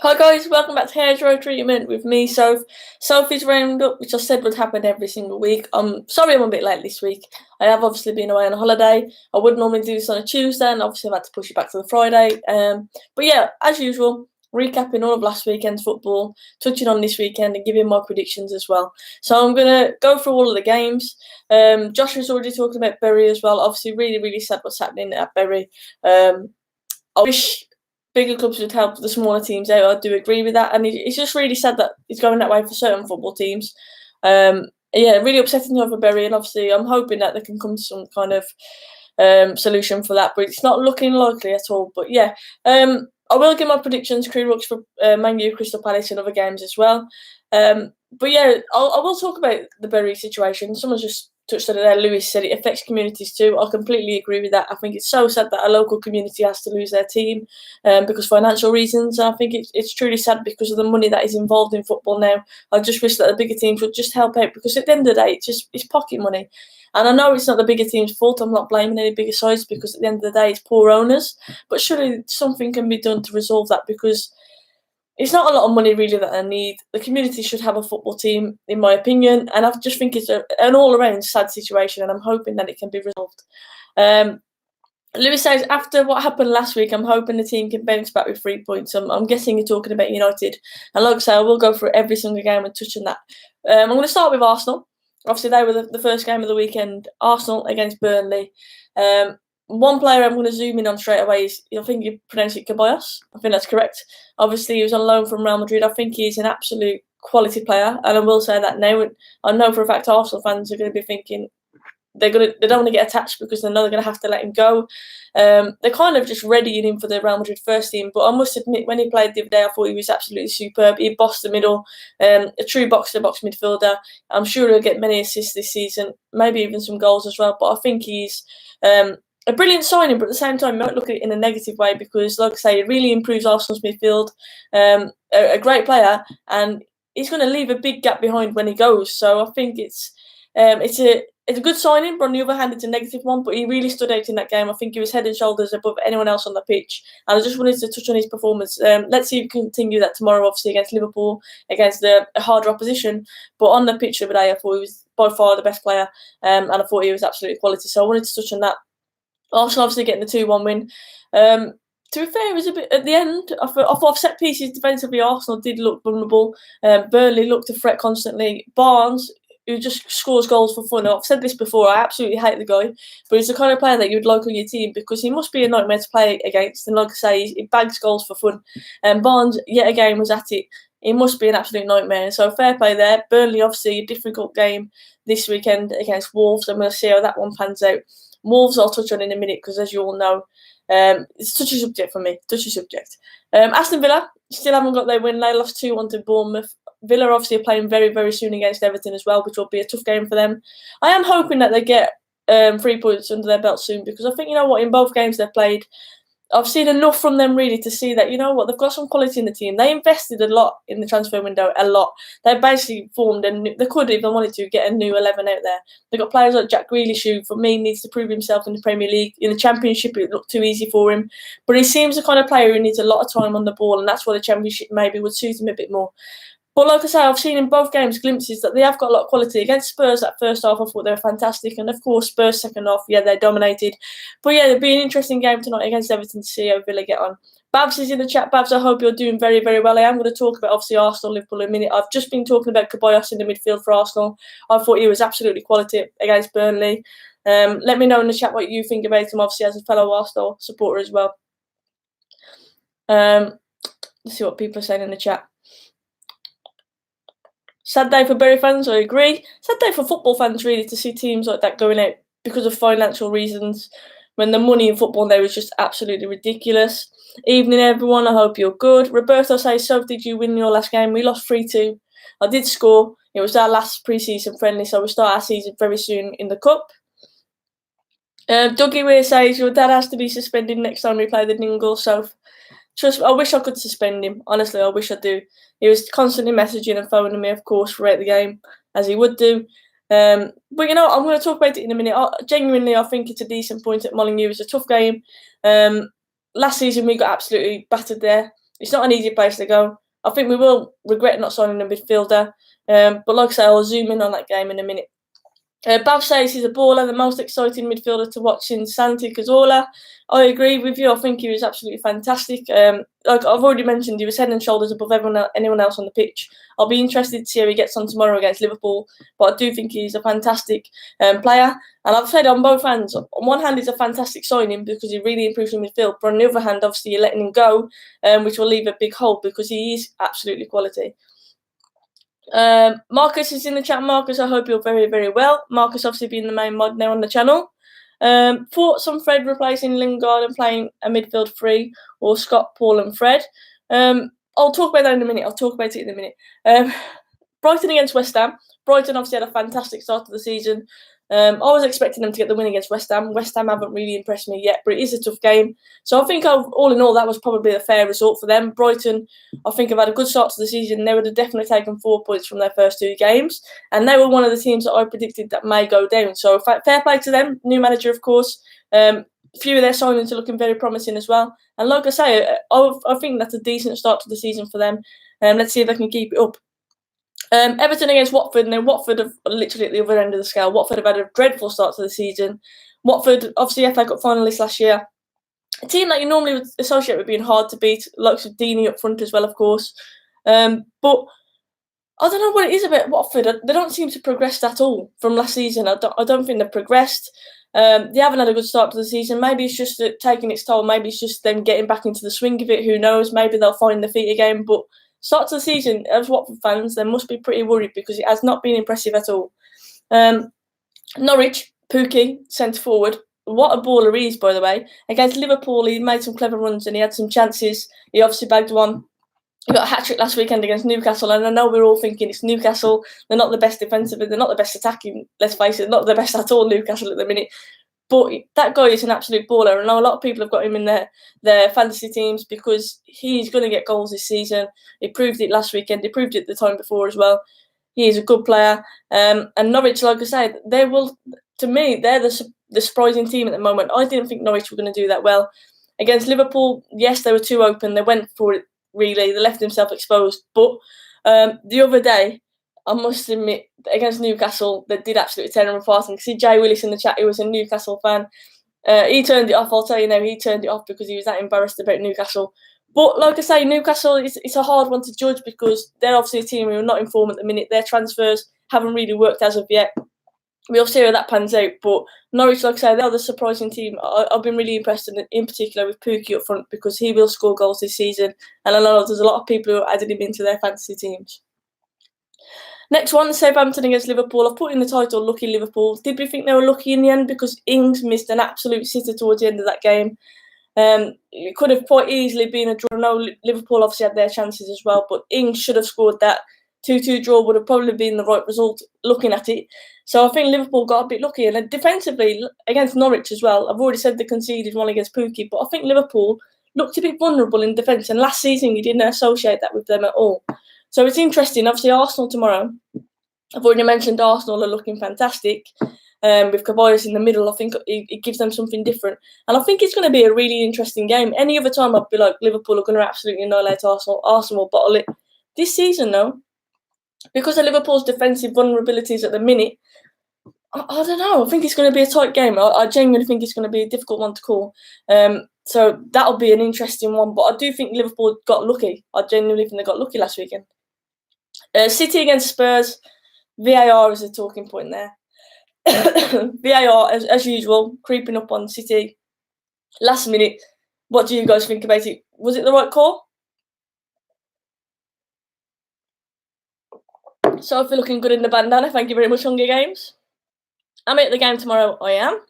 Hi guys, welcome back to Hair Dry Treatment with me, Sophie's Roundup, which I said would happen every single week. I'm sorry I'm a bit late this week. I have obviously been away on a holiday. I would normally do this on a Tuesday, and obviously I've had to push it back to the Friday. But yeah, as usual, recapping all of last weekend's football, touching on this weekend, and giving my predictions as well. So I'm gonna go through all of the games. Josh was already talking about Bury as well. Obviously, really sad what's happening at Bury. I wish bigger clubs would help the smaller teams out. I do agree with that, and it's just really sad that it's going that way for certain football teams. Yeah, really upsetting over Bury, and obviously I'm hoping that they can come to some kind of solution for that, but it's not looking likely at all. But yeah, I will give my predictions, Crew Rooks for Man U, Crystal Palace, and other games as well. But yeah, I will talk about the Bury situation. Someone just touched on it there. Lewis said it affects communities too. I completely agree with that. I think it's so sad that a local community has to lose their team because financial reasons. I think it's truly sad because of the money that is involved in football now. I just wish that the bigger teams would just help out because at the end of the day, it's pocket money. And I know it's not the bigger team's fault. I'm not blaming any bigger sides because at the end of the day, it's poor owners. But surely something can be done to resolve that because it's not a lot of money really that I need. The community should have a football team, in my opinion, and I just think it's an all-around sad situation, and I'm hoping that it can be resolved. Um, Lewis says, after what happened last week, I'm hoping the team can bounce back with 3 points. I'm guessing you're talking about United. And like I say, I will go through every single game and touch on that. I'm going to start with Arsenal. Obviously, they were the first game of the weekend. Arsenal against Burnley. Um, One player I'm going to zoom in on straight away is, I think you pronounce it Ceballos. I think that's correct. Obviously, he was on loan from Real Madrid. I think he's an absolute quality player. And I will say that now. I know for a fact Arsenal fans are going to be thinking, they don't want to get attached because they know they're going to have to let him go. They're kind of just readying him for the Real Madrid first team. But I must admit, when he played the other day, I thought he was absolutely superb. He bossed the middle, a true box-to-box midfielder. I'm sure he'll get many assists this season, maybe even some goals as well. But I think he's a brilliant signing, but at the same time, you might look at it in a negative way because, like I say, it really improves Arsenal's midfield. A great player, and he's going to leave a big gap behind when he goes. So I think it's a good signing, but on the other hand, it's a negative one. But he really stood out in that game. I think he was head and shoulders above anyone else on the pitch. And I just wanted to touch on his performance. Let's see if we can continue that tomorrow, obviously, against Liverpool, against a harder opposition. But on the pitch the other day, I thought he was by far the best player, and I thought he was absolutely quality. So I wanted to touch on that. Arsenal obviously getting the 2-1 win. To be fair, it was a bit at the end. I thought set pieces defensively, Arsenal did look vulnerable. Burnley looked to threat constantly. Barnes, who just scores goals for fun. I've said this before. I absolutely hate the guy, but he's the kind of player that you would like on your team because he must be a nightmare to play against. And like I say, he bags goals for fun. And Barnes yet again was at it. He must be an absolute nightmare. So fair play there. Burnley obviously a difficult game this weekend against Wolves. I'm going to see how that one pans out. Wolves I'll touch on in a minute because, as you all know, it's a touchy subject for me. Touchy subject. Aston Villa still haven't got their win. They lost 2-1 to Bournemouth. Villa obviously are playing very, very soon against Everton as well, which will be a tough game for them. I am hoping that they get 3 points under their belt soon because I think, you know what, in both games they've played, I've seen enough from them really to see that, you know what, they've got some quality in the team. They invested a lot in the transfer window, a lot. They basically formed they could, if they wanted to, get a new 11 out there. They've got players like Jack Grealish, who for me needs to prove himself in the Premier League. In the Championship, it looked too easy for him. But he seems the kind of player who needs a lot of time on the ball, and that's why the Championship maybe would suit him a bit more. But like I say, I've seen in both games glimpses that they have got a lot of quality. Against Spurs, that first half, I thought they were fantastic. And of course, Spurs second half, yeah, they dominated. But yeah, it'll be an interesting game tonight against Everton to see how Villa get on. Babs is in the chat. Babs, I hope you're doing very, very well. I am going to talk about, obviously, Arsenal, Liverpool in a minute. I've just been talking about Ceballos in the midfield for Arsenal. I thought he was absolutely quality against Burnley. Let me know in the chat what you think about him, obviously, as a fellow Arsenal supporter as well. Let's see what people are saying in the chat. Sad day for Bury fans, I agree. Sad day for football fans, really, to see teams like that going out because of financial reasons when the money in football now is just absolutely ridiculous. Evening, everyone. I hope you're good. Roberto says, so did you win your last game? We lost 3-2. I did score. It was our last pre-season friendly, so we'll start our season very soon in the Cup. Dougie Weir says, your dad has to be suspended next time we play the Dingle, so I wish I could suspend him. Honestly, I wish I do. He was constantly messaging and phoning me, of course, throughout the game, as he would do. But, you know, I'm going to talk about it in a minute. Genuinely, I think it's a decent point at Molineux. It was a tough game. Last season, we got absolutely battered there. It's not an easy place to go. I think we will regret not signing a midfielder. But like I say, I'll zoom in on that game in a minute. Bav says he's a baller, the most exciting midfielder to watch since Santi Cazorla. I agree with you. I think he was absolutely fantastic. Like I've already mentioned, he was head and shoulders above anyone else on the pitch. I'll be interested to see how he gets on tomorrow against Liverpool, but I do think he's a fantastic player. And I've said on both hands, on one hand, he's a fantastic signing because he really improves in midfield, but on the other hand, obviously, you're letting him go, which will leave a big hole because he is absolutely quality. Marcus is in the chat. Marcus, I hope you're very, very well. Marcus obviously being the main mod now on the channel. Thoughts on Fred replacing Lingard and playing a midfield three, or Scott, Paul and Fred? I'll talk about that in a minute. Brighton against West Ham. Brighton obviously had a fantastic start to the season. I was expecting them to get the win against West Ham. West Ham haven't really impressed me yet, but it is a tough game. So I think all in all, that was probably a fair result for them. Brighton, I think, have had a good start to the season. They would have definitely taken 4 points from their first 2 games. And they were one of the teams that I predicted that may go down. So fair play to them. New manager, of course. A few of their signings are looking very promising as well. And like I say, I think that's a decent start to the season for them. Let's see if they can keep it up. Everton against Watford. Now, Watford are literally at the other end of the scale. Watford have had a dreadful start to the season. Watford, obviously FA Cup finalists last year. A team that you normally would associate with being hard to beat, likes of Deeney up front as well, of course. But I don't know what it is about Watford. They don't seem to progress at all from last season. I don't think they've progressed. They haven't had a good start to the season. Maybe it's just taking its toll. Maybe it's just them getting back into the swing of it. Who knows? Maybe they'll find their feet again. But start to the season, as Watford fans, they must be pretty worried because it has not been impressive at all. Norwich, Pookie, centre forward. What a baller he is, by the way. Against Liverpool, he made some clever runs and he had some chances. He obviously bagged one. He got a hat-trick last weekend against Newcastle, and I know we're all thinking it's Newcastle. They're not the best defensively. They're not the best attacking, let's face it. Not the best at all, Newcastle, at the minute. But that guy is an absolute baller. I know a lot of people have got him in their fantasy teams because he's going to get goals this season. He proved it last weekend. He proved it the time before as well. He is a good player. And Norwich, like I said, they will. To me, they're the surprising team at the moment. I didn't think Norwich were going to do that well. Against Liverpool, yes, they were too open. They went for it, really. They left themselves exposed. But the other day, I must admit, against Newcastle, they did absolutely tear them apart. And see Jay Willis in the chat, who was a Newcastle fan. He turned it off. I'll tell you now, he turned it off because he was that embarrassed about Newcastle. But like I say, Newcastle, it's a hard one to judge because they're obviously a team who are not in form at the minute. Their transfers haven't really worked as of yet. We'll see how that pans out. But Norwich, like I say, they're the surprising team. I've been really impressed in particular with Pookie up front because he will score goals this season. And I know there's a lot of people who added him into their fantasy teams. Next one, Southampton against Liverpool. I've put in the title, Lucky Liverpool. Did we think they were lucky in the end? Because Ings missed an absolute sitter towards the end of that game. It could have quite easily been a draw. No, Liverpool obviously had their chances as well, but Ings should have scored that. 2-2 draw would have probably been the right result looking at it. So I think Liverpool got a bit lucky. And defensively, against Norwich as well, I've already said they conceded one against Pookie, but I think Liverpool looked a bit vulnerable in defence. And last season, you didn't associate that with them at all. So it's interesting. Obviously, Arsenal tomorrow. I've already mentioned Arsenal are looking fantastic. With Caballos in the middle, I think it gives them something different. And I think it's going to be a really interesting game. Any other time, I'd be like, Liverpool are going to absolutely annihilate Arsenal. Arsenal will bottle it. This season, though, because of Liverpool's defensive vulnerabilities at the minute, I don't know. I think it's going to be a tight game. I genuinely think it's going to be a difficult one to call. So that'll be an interesting one. But I do think Liverpool got lucky. I genuinely think they got lucky last weekend. City against Spurs. VAR is a talking point there. VAR, as usual, creeping up on City. Last minute, what do you guys think about it? Was it the right call? So if you're looking good in the bandana, thank you very much, Hunger Games. I'm at the game tomorrow, I am.